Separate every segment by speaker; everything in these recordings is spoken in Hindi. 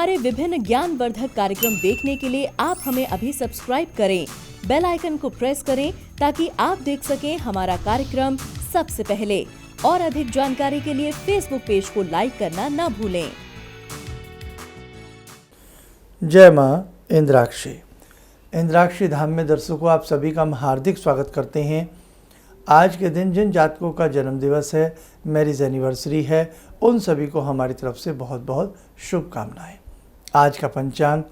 Speaker 1: हमारे विभिन्न ज्ञानवर्धक कार्यक्रम देखने के लिए आप हमें अभी सब्सक्राइब करें, बेल आइकन को प्रेस करें ताकि आप देख सकें हमारा कार्यक्रम सबसे पहले। और अधिक जानकारी के लिए फेसबुक पेज को लाइक करना न भूलें।
Speaker 2: जय माँ इंद्राक्षी। इंद्राक्षी धाम में दर्शकों आप सभी का हम हार्दिक स्वागत करते हैं। आज के दिन जिन जातकों का जन्म दिवस है, मैरिज एनिवर्सरी है, उन सभी को हमारी तरफ से बहुत बहुत शुभकामनाएं। आज का पंचांग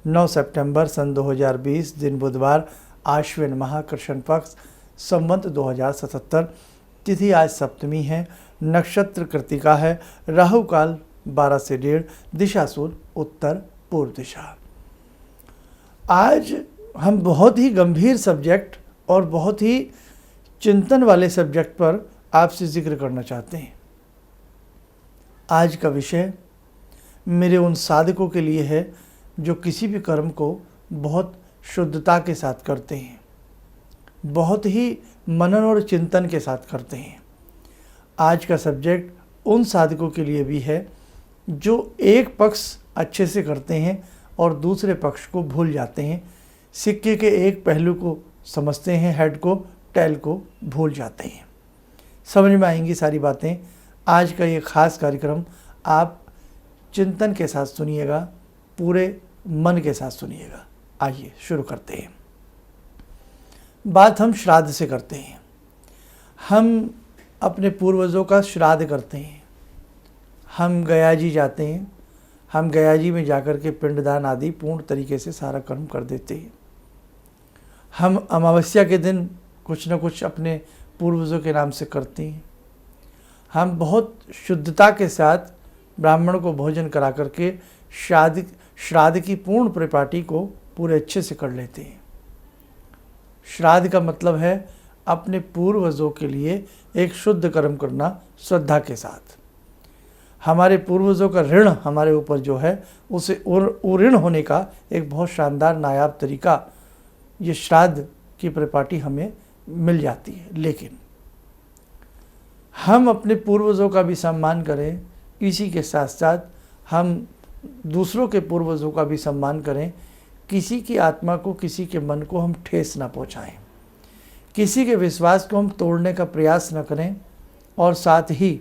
Speaker 2: 9 सितंबर सन 2020, दिन बुधवार, आश्विन माह, कृष्ण पक्ष, संवत 2077, तिथि आज सप्तमी है, नक्षत्र कृतिका है, राहु काल 12 से 1:30, दिशा सूर्य उत्तर पूर्व दिशा। आज हम बहुत ही गंभीर सब्जेक्ट और बहुत ही चिंतन वाले सब्जेक्ट पर आपसे जिक्र करना चाहते हैं। आज का विषय मेरे उन साधकों के लिए है जो किसी भी कर्म को बहुत शुद्धता के साथ करते हैं, बहुत ही मनन और चिंतन के साथ करते हैं। आज का सब्जेक्ट उन साधकों के लिए भी है जो एक पक्ष अच्छे से करते हैं और दूसरे पक्ष को भूल जाते हैं, सिक्के के एक पहलू को समझते हैं, हेड को टेल को भूल जाते हैं। समझ में आएंगी सारी बातें। आज का ये खास कार्यक्रम आप चिंतन के साथ सुनिएगा, पूरे मन के साथ सुनिएगा। आइए शुरू करते हैं। बात हम श्राद्ध से करते हैं। हम अपने पूर्वजों का श्राद्ध करते हैं। हम गया जी जाते हैं। हम गया जी में जाकर के पिंडदान आदि पूर्ण तरीके से सारा कर्म कर देते हैं। हम अमावस्या के दिन कुछ न कुछ अपने पूर्वजों के नाम से करते हैं। हम बहुत शुद्धता के साथ ब्राह्मण को भोजन करा करके श्राद्ध की पूर्ण परिपाटी को पूरे अच्छे से कर लेते हैं। श्राद्ध का मतलब है अपने पूर्वजों के लिए एक शुद्ध कर्म करना श्रद्धा के साथ। हमारे पूर्वजों का ऋण हमारे ऊपर जो है उसे ऋण होने का एक बहुत शानदार नायाब तरीका ये श्राद्ध की परिपाटी हमें मिल जाती है। लेकिन हम अपने पूर्वजों का भी सम्मान करें, इसी के साथ साथ हम दूसरों के पूर्वजों का भी सम्मान करें। किसी की आत्मा को, किसी के मन को हम ठेस ना पहुंचाएं, किसी के विश्वास को हम तोड़ने का प्रयास न करें। और साथ ही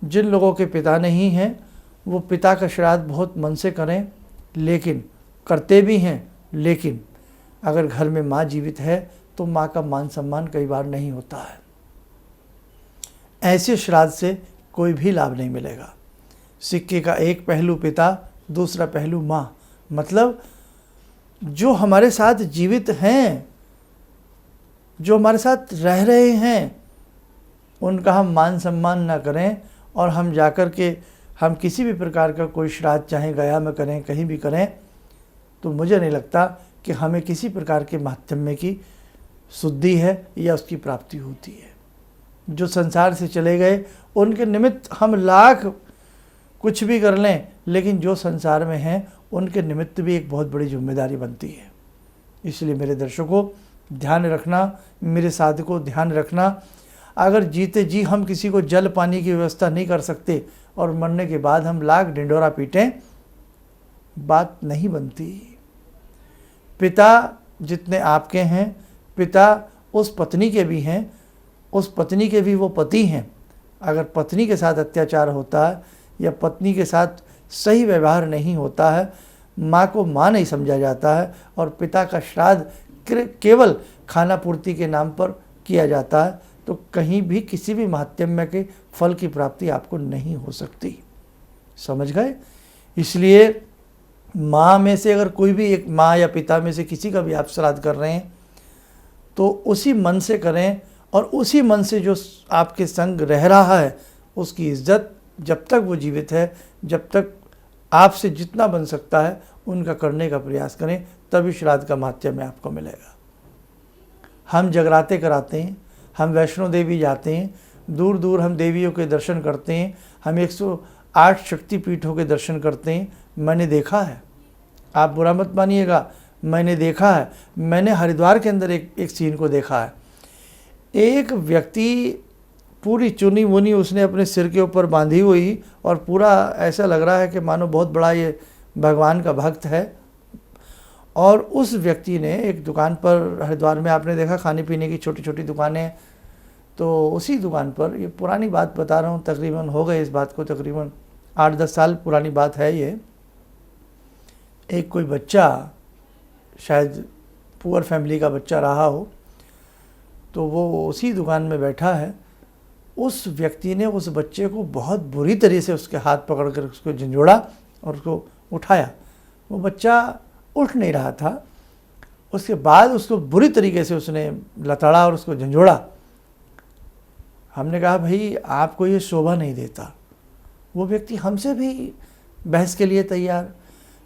Speaker 2: जिन लोगों के पिता नहीं हैं वो पिता का श्राद्ध बहुत मन से करें, लेकिन करते भी हैं। लेकिन अगर घर में माँ जीवित है तो माँ का मान सम्मान कई बार नहीं होता है। ऐसे श्राद्ध से कोई भी लाभ नहीं मिलेगा। सिक्के का एक पहलू पिता, दूसरा पहलू माँ। मतलब जो हमारे साथ जीवित हैं, जो हमारे साथ रह रहे हैं, उनका हम मान सम्मान ना करें और हम जाकर के हम किसी भी प्रकार का कोई श्राद्ध चाहे गया में करें, कहीं भी करें, तो मुझे नहीं लगता कि हमें किसी प्रकार के माध्यम की शुद्धि है या उसकी प्राप्ति होती है। जो संसार से चले गए उनके निमित्त हम लाख कुछ भी कर लें, लेकिन जो संसार में हैं उनके निमित्त भी एक बहुत बड़ी जिम्मेदारी बनती है। इसलिए मेरे दर्शकों ध्यान रखना, मेरे साधकों ध्यान रखना, अगर जीते जी हम किसी को जल पानी की व्यवस्था नहीं कर सकते और मरने के बाद हम लाख ढिंढोरा पीटें, बात नहीं बनती। पिता जितने आपके हैं, पिता उस पत्नी के भी हैं, उस पत्नी के भी वो पति हैं। अगर पत्नी के साथ अत्याचार होता है या पत्नी के साथ सही व्यवहार नहीं होता है, माँ को माँ नहीं समझा जाता है और पिता का श्राद्ध केवल खाना पूर्ति के नाम पर किया जाता है, तो कहीं भी किसी भी महात्म्य के फल की प्राप्ति आपको नहीं हो सकती। समझ गए? इसलिए माँ में से अगर कोई भी एक माँ या पिता में से किसी का भी आप श्राद्ध कर रहे हैं तो उसी मन से करें और उसी मन से जो आपके संग रह रहा है उसकी इज्जत जब तक वो जीवित है, जब तक आपसे जितना बन सकता है उनका करने का प्रयास करें, तभी श्राद्ध का माध्यम आपको मिलेगा। हम जगराते कराते हैं, हम वैष्णो देवी जाते हैं, दूर दूर हम देवियों के दर्शन करते हैं, हम 108 शक्तिपीठों के दर्शन करते हैं। मैंने देखा है, आप बुरा मत मानिएगा, मैंने देखा है। मैंने हरिद्वार के अंदर एक सीन को देखा है। एक व्यक्ति पूरी चुनी मुनी उसने अपने सिर के ऊपर बांधी हुई, और पूरा ऐसा लग रहा है कि मानो बहुत बड़ा ये भगवान का भक्त है। और उस व्यक्ति ने एक दुकान पर, हरिद्वार में आपने देखा खाने पीने की छोटी छोटी दुकानें, तो उसी दुकान पर, ये पुरानी बात बता रहा हूँ, तकरीबन हो गए इस बात को तकरीबन 8-10 साल पुरानी बात है ये। एक कोई बच्चा, शायद पुअर फैमिली का बच्चा रहा हो, तो वो उसी दुकान में बैठा है। उस व्यक्ति ने उस बच्चे को बहुत बुरी तरह से उसके हाथ पकड़कर उसको झंझोड़ा और उसको उठाया। वो बच्चा उठ नहीं रहा था। उसके बाद उसको बुरी तरीके से उसने लताड़ा और उसको झंझोड़ा। हमने कहा भाई आपको ये शोभा नहीं देता। वो व्यक्ति हमसे भी बहस के लिए तैयार।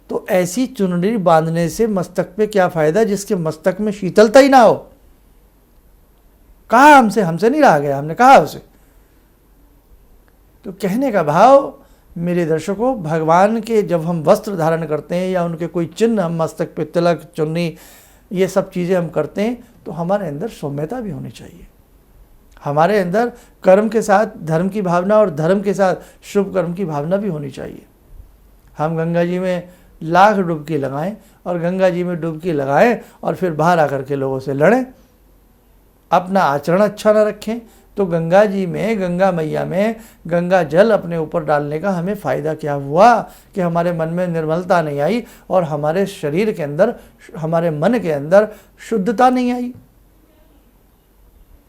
Speaker 2: तो ऐसी चुनरी बांधने से मस्तक पे क्या फ़ायदा जिसके मस्तक में शीतलता ही ना हो। कहा हमसे नहीं रहा गया, हमने कहा उसे। तो कहने का भाव मेरे दर्शकों, भगवान के जब हम वस्त्र धारण करते हैं या उनके कोई चिन्ह, हम मस्तक पे तिलक, चुन्नी, ये सब चीज़ें हम करते हैं, तो हमारे अंदर सौम्यता भी होनी चाहिए। हमारे अंदर कर्म के साथ धर्म की भावना और धर्म के साथ शुभ कर्म की भावना भी होनी चाहिए। हम गंगा जी में लाख डुबकी लगाएं और गंगा जी में डुबकी लगाएं और फिर बाहर आकर के लोगों से लड़ें, अपना आचरण अच्छा न रखें, तो गंगा जी में, गंगा मैया में गंगा जल अपने ऊपर डालने का हमें फ़ायदा क्या हुआ कि हमारे मन में निर्मलता नहीं आई और हमारे शरीर के अंदर, हमारे मन के अंदर शुद्धता नहीं आई।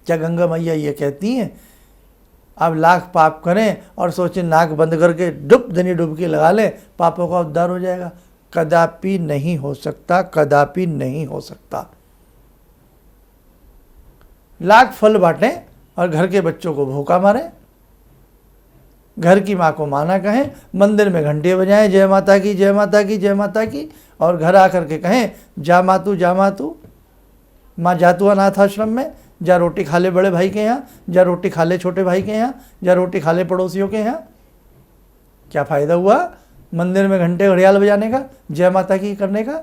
Speaker 2: क्या गंगा मैया ये कहती हैं आप लाख पाप करें और सोचें नाक बंद करके डुबकी लगा लें, पापों का उद्धार हो जाएगा? कदापि नहीं हो सकता, कदापि नहीं हो सकता। लाख फल बांटें और घर के बच्चों को भूखा मारें, घर की माँ को माना कहें, मंदिर में घंटे बजाएं जय माता की जय माता की जय माता की, और घर आकर के कहें जा मातू माँ जातू अनाथ आश्रम में, जा रोटी खा ले बड़े भाई के यहाँ, जा रोटी खा ले छोटे भाई के यहाँ, जा रोटी खा ले पड़ोसियों के यहाँ। क्या फ़ायदा हुआ मंदिर में घंटे घड़ियाल बजाने का, जय माता की करने का?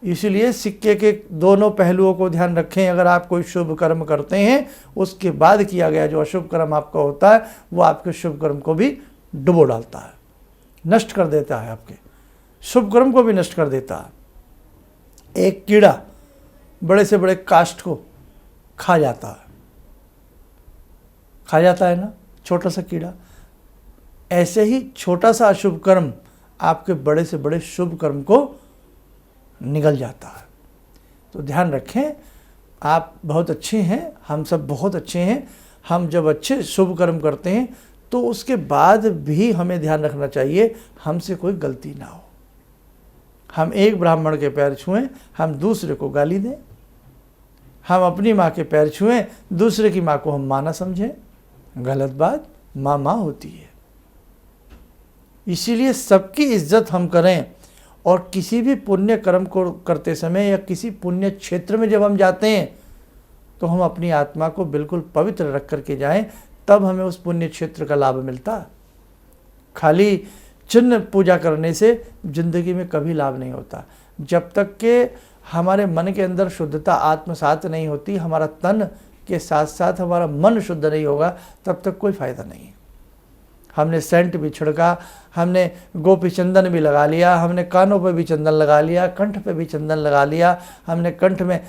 Speaker 2: इसलिए सिक्के के दोनों पहलुओं को ध्यान रखें। अगर आप कोई शुभ कर्म करते हैं, उसके बाद किया गया जो अशुभ कर्म आपका होता है, वो आपके शुभ कर्म को भी डुबो डालता है, नष्ट कर देता है, आपके शुभ कर्म को भी नष्ट कर देता है। एक कीड़ा बड़े से बड़े काष्ठ को खा जाता है ना, छोटा सा कीड़ा। ऐसे ही छोटा सा अशुभ कर्म आपके बड़े से बड़े शुभ कर्म को निगल जाता है। तो ध्यान रखें, आप बहुत अच्छे हैं, हम सब बहुत अच्छे हैं। हम जब अच्छे शुभ कर्म करते हैं तो उसके बाद भी हमें ध्यान रखना चाहिए हमसे कोई गलती ना हो। हम एक ब्राह्मण के पैर छुएं, हम दूसरे को गाली दें, हम अपनी माँ के पैर छुएं, दूसरे की माँ को हम माँ ना समझें, गलत बात। माँ माँ होती है। इसीलिए सबकी इज्जत हम करें। और किसी भी पुण्य कर्म को करते समय या किसी पुण्य क्षेत्र में जब हम जाते हैं तो हम अपनी आत्मा को बिल्कुल पवित्र रख करके जाएं, तब हमें उस पुण्य क्षेत्र का लाभ मिलता। खाली चिन्ह पूजा करने से जिंदगी में कभी लाभ नहीं होता। जब तक कि हमारे मन के अंदर शुद्धता आत्मसात नहीं होती, हमारा तन के साथ साथ हमारा मन शुद्ध नहीं होगा, तब तक कोई फ़ायदा नहीं है। हमने सेंट भी छिड़का, हमने गोपी चंदन भी लगा लिया, हमने कानों पे भी चंदन लगा लिया, कंठ पे भी चंदन लगा लिया, हमने कंठ में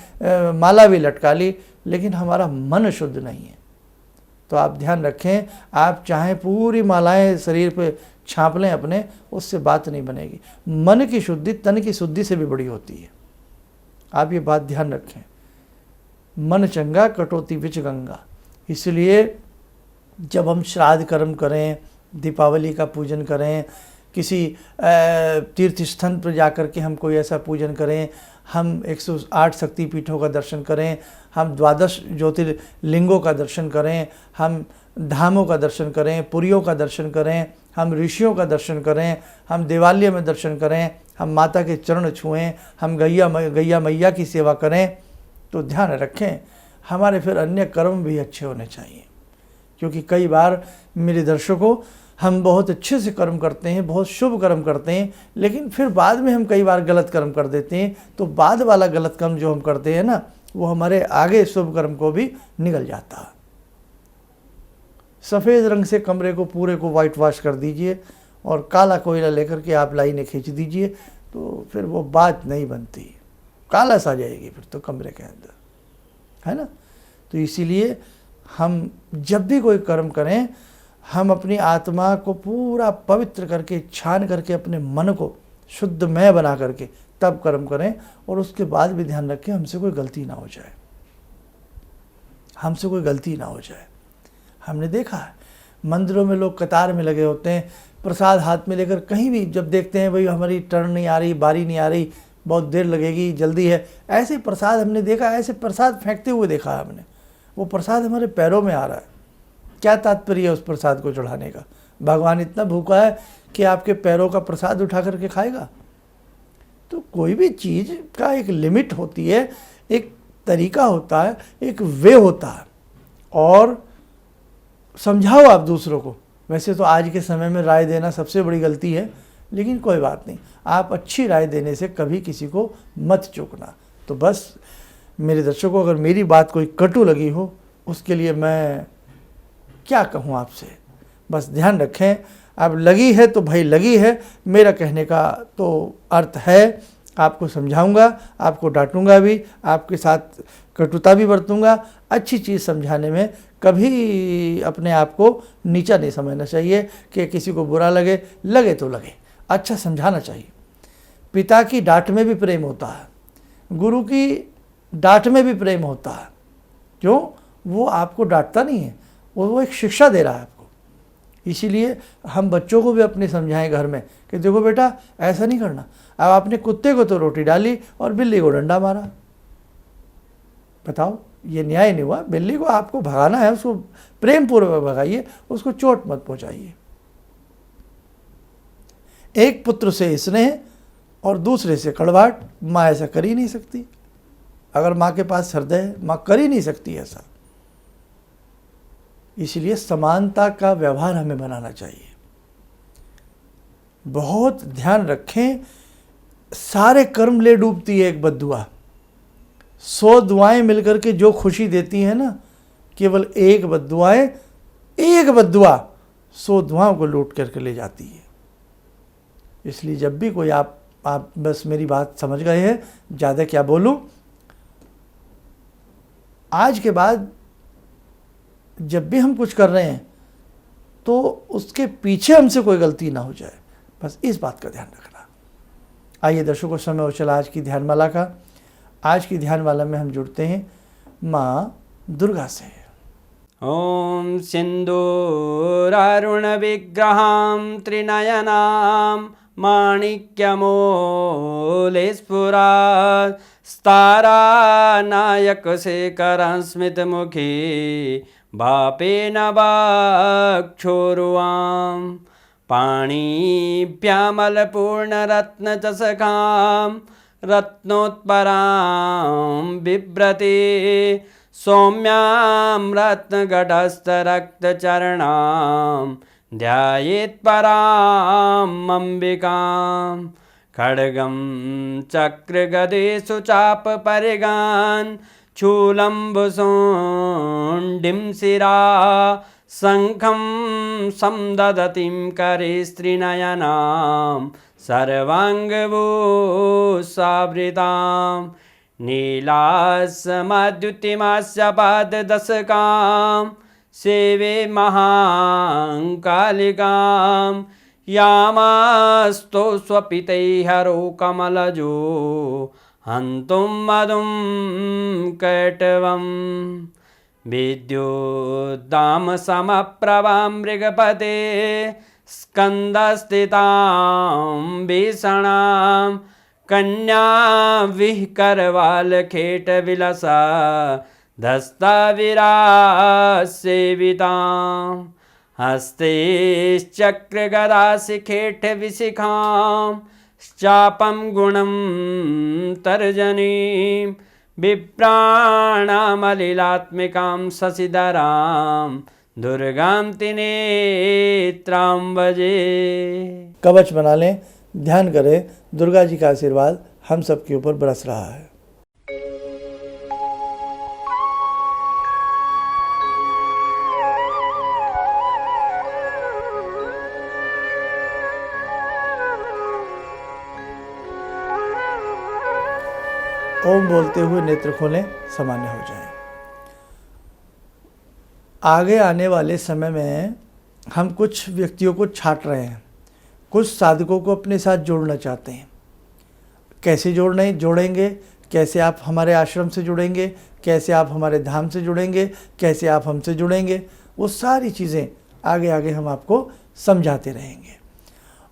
Speaker 2: माला भी लटका ली, लेकिन हमारा मन शुद्ध नहीं है। तो आप ध्यान रखें, आप चाहे पूरी मालाएं शरीर पे छाप लें अपने, उससे बात नहीं बनेगी। मन की शुद्धि तन की शुद्धि से भी बड़ी होती है। आप ये बात ध्यान रखें। मन चंगा कटौती विच गंगा। इसलिए जब हम श्राद्ध कर्म करें, दीपावली का पूजन करें, किसी तीर्थ स्थान पर जाकर के हम कोई ऐसा पूजन करें, हम 108 शक्तिपीठों का दर्शन करें, हम 12 ज्योतिर्लिंगों का दर्शन करें, हम धामों का दर्शन करें, पुरियों का दर्शन करें, हम ऋषियों का दर्शन करें, हम देवालय में दर्शन करें, हम माता के चरण छुएं, हम गैया मैया की सेवा करें, तो ध्यान रखें हमारे फिर अन्य कर्म भी अच्छे होने चाहिए। क्योंकि कई बार मेरे दर्शकों, हम बहुत अच्छे से कर्म करते हैं, बहुत शुभ कर्म करते हैं, लेकिन फिर बाद में हम कई बार गलत कर्म कर देते हैं। तो बाद वाला गलत कर्म जो हम करते हैं ना, वो हमारे आगे शुभ कर्म को भी निगल जाता है। सफ़ेद रंग से कमरे को पूरे को वाइट वॉश कर दीजिए और काला कोयला लेकर के आप लाइनें खींच दीजिए, तो फिर वो बात नहीं बनती, काला सा जाएगी फिर तो कमरे के अंदर, है ना। तो इसीलिए हम जब भी कोई कर्म करें, हम अपनी आत्मा को पूरा पवित्र करके, छान करके, अपने मन को शुद्धमय बना करके तब कर्म करें। और उसके बाद भी ध्यान रखें हमसे कोई गलती ना हो जाए, हमसे कोई गलती ना हो जाए। हमने देखा है मंदिरों में लोग कतार में लगे होते हैं, प्रसाद हाथ में लेकर कहीं भी जब देखते हैं भाई हमारी टर्न नहीं आ रही, बारी नहीं आ रही, बहुत देर लगेगी, जल्दी है, ऐसे प्रसाद हमने देखा, ऐसे प्रसाद फेंकते हुए देखा है हमने। वो प्रसाद हमारे पैरों में आ रहा है, क्या तात्पर्य है उस प्रसाद को चढ़ाने का? भगवान इतना भूखा है कि आपके पैरों का प्रसाद उठा करके खाएगा? तो कोई भी चीज़ का एक लिमिट होती है, एक तरीका होता है, एक वे होता है। और समझाओ आप दूसरों को। वैसे तो आज के समय में राय देना सबसे बड़ी गलती है, लेकिन कोई बात नहीं, आप अच्छी राय देने से कभी किसी को मत चूकना। तो बस मेरे दर्शकों, अगर मेरी बात कोई कटु लगी हो, उसके लिए मैं क्या कहूँ आपसे, बस ध्यान रखें। अब लगी है तो भाई लगी है, मेरा कहने का तो अर्थ है, आपको समझाऊंगा, आपको डांटूंगा भी, आपके साथ कटुता भी बरतूंगा। अच्छी चीज़ समझाने में कभी अपने आप को नीचा नहीं समझना चाहिए कि किसी को बुरा लगे, लगे तो लगे, अच्छा समझाना चाहिए। पिता की डांट में भी प्रेम होता है, गुरु की डांट में भी प्रेम होता है। क्यों? वो आपको डांटता नहीं है, वो एक शिक्षा दे रहा है आपको। इसीलिए हम बच्चों को भी अपने समझाएं घर में कि देखो बेटा ऐसा नहीं करना। अब आपने कुत्ते को तो रोटी डाली और बिल्ली को डंडा मारा, बताओ ये न्याय नहीं हुआ। बिल्ली को आपको भगाना है, उसको प्रेम पूर्वक भगाइए, उसको चोट मत पहुंचाइए। एक पुत्र से स्नेह और दूसरे से कड़वाहट, माँ ऐसा कर ही नहीं सकती। अगर माँ के पास हृदय है, माँ कर ही नहीं सकती ऐसा। इसलिए समानता का व्यवहार हमें बनाना चाहिए। बहुत ध्यान रखें, सारे कर्म ले डूबती है एक बद्दुआ। 100 दुआएं मिलकर के जो खुशी देती हैं ना, केवल एक बद्दुआ 100 दुआओं को लूट करके ले जाती है। इसलिए जब भी कोई आप बस मेरी बात समझ गए हैं, ज़्यादा क्या बोलूं। आज के बाद जब भी हम कुछ कर रहे हैं तो उसके पीछे हमसे कोई गलती ना हो जाए, बस इस बात का ध्यान रखना। आइए दर्शकों, समय हो चला आज की ध्यानमाला का। आज की ध्यानमाला में हम जुड़ते हैं माँ दुर्गा से।
Speaker 3: ॐ सिन्दूरारुणविग्रहां त्रिनयनां माणिक्यमूलस्फुरात् स्तारानायकशेखरं स्मितमुखी भापेन वक्षोरुवां पाणिभ्यामलपूर्णरत्नचषकां रत्नोत्परां बिभ्रते सौम्यां रत्नगटस्थरक्तचरणां ध्यायेत् पराम् अम्बिकां खड्गं चक्रगदेषु चापपरिगान् शूलम्बुशोण्डिं शिरा शङ्खं संदधतीं करे स्त्रीनयनां सर्वाङ्गभूषावृतां नीलासमद्युतिमास्य पाददशकां सेवे महाकालिकां यामास्तो स्वपितैहरो कमलजो हन्तुं मधुं कैटवं विद्युद्दामसमप्रभां मृगपते स्कन्दस्थितां भीषणां कन्या विहकरवालखेटविलसा धस्ताविरासेवितां हस्तैश्चक्रगदाशिखेटविशिखां चापं गुणं तर्जनीं विप्राणामलिलात्मिकां शशिधरां दुर्गां त्रिनेत्रां भजे।
Speaker 2: कवच बना लें, ध्यान करें, दुर्गा जी का आशीर्वाद हम सबके ऊपर बरस रहा है। ओम बोलते हुए नेत्र खोलें, सामान्य हो जाएं। आगे आने वाले समय में हम कुछ व्यक्तियों को छांट रहे हैं, कुछ साधकों को अपने साथ जोड़ना चाहते हैं। कैसे जोड़ेंगे, कैसे आप हमारे आश्रम से जुड़ेंगे, कैसे आप हमारे धाम से जुड़ेंगे, कैसे आप हमसे जुड़ेंगे, वो सारी चीज़ें आगे आगे हम आपको समझाते रहेंगे।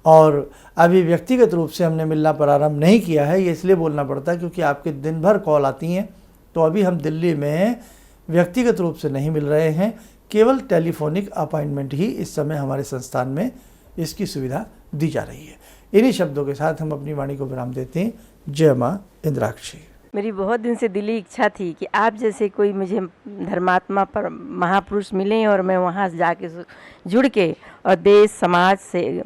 Speaker 2: और अभी व्यक्तिगत रूप से हमने मिलना प्रारंभ नहीं किया है, ये इसलिए बोलना पड़ता है क्योंकि आपके दिन भर कॉल आती हैं। तो अभी हम दिल्ली में व्यक्तिगत रूप से नहीं मिल रहे हैं, केवल टेलीफोनिक अपॉइंटमेंट ही इस समय हमारे संस्थान में इसकी सुविधा दी जा रही है। इन्हीं शब्दों के साथ हम अपनी वाणी को विराम देते हैं। जय माँ इंद्राक्षी।
Speaker 4: मेरी बहुत दिन से दिली इच्छा थी कि आप जैसे कोई मुझे धर्मात्मा पर महापुरुष मिलें और मैं वहाँ जाके जुड़ के और देश समाज से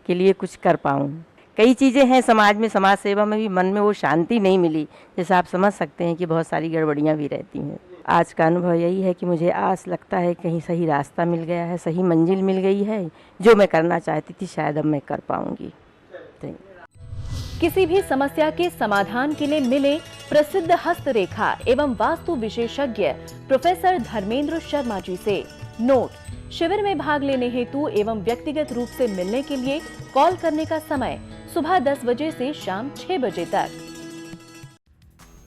Speaker 4: के लिए कुछ कर पाऊँ। कई चीज़ें हैं समाज में, समाज सेवा में भी मन में वो शांति नहीं मिली। जैसे आप समझ सकते हैं कि बहुत सारी गड़बड़ियाँ भी रहती हैं। आज का अनुभव यही है कि मुझे आस लगता है कहीं सही रास्ता मिल गया है, सही मंजिल मिल गई है। जो मैं करना चाहती थी शायद अब मैं कर पाऊँगी।
Speaker 1: किसी भी समस्या के समाधान के लिए मिले प्रसिद्ध हस्तरेखा एवं वास्तु विशेषज्ञ प्रोफेसर धर्मेंद्र शर्मा जी से। नोट: शिविर में भाग लेने हेतु एवं व्यक्तिगत रूप से मिलने के लिए कॉल करने का समय सुबह 10 बजे से शाम 6 बजे तक।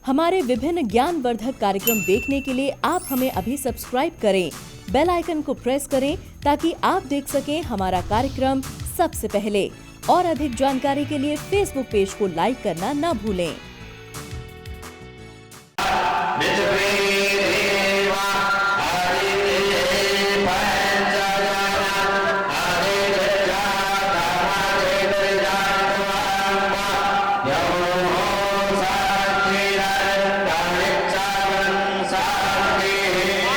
Speaker 1: हमारे विभिन्न ज्ञानवर्धक कार्यक्रम देखने के लिए आप हमें अभी सब्सक्राइब करें, बेल आइकन को प्रेस करें ताकि आप देख सकें हमारा कार्यक्रम सबसे पहले। और अधिक जानकारी के लिए फेसबुक पेज को लाइक करना न भूलें।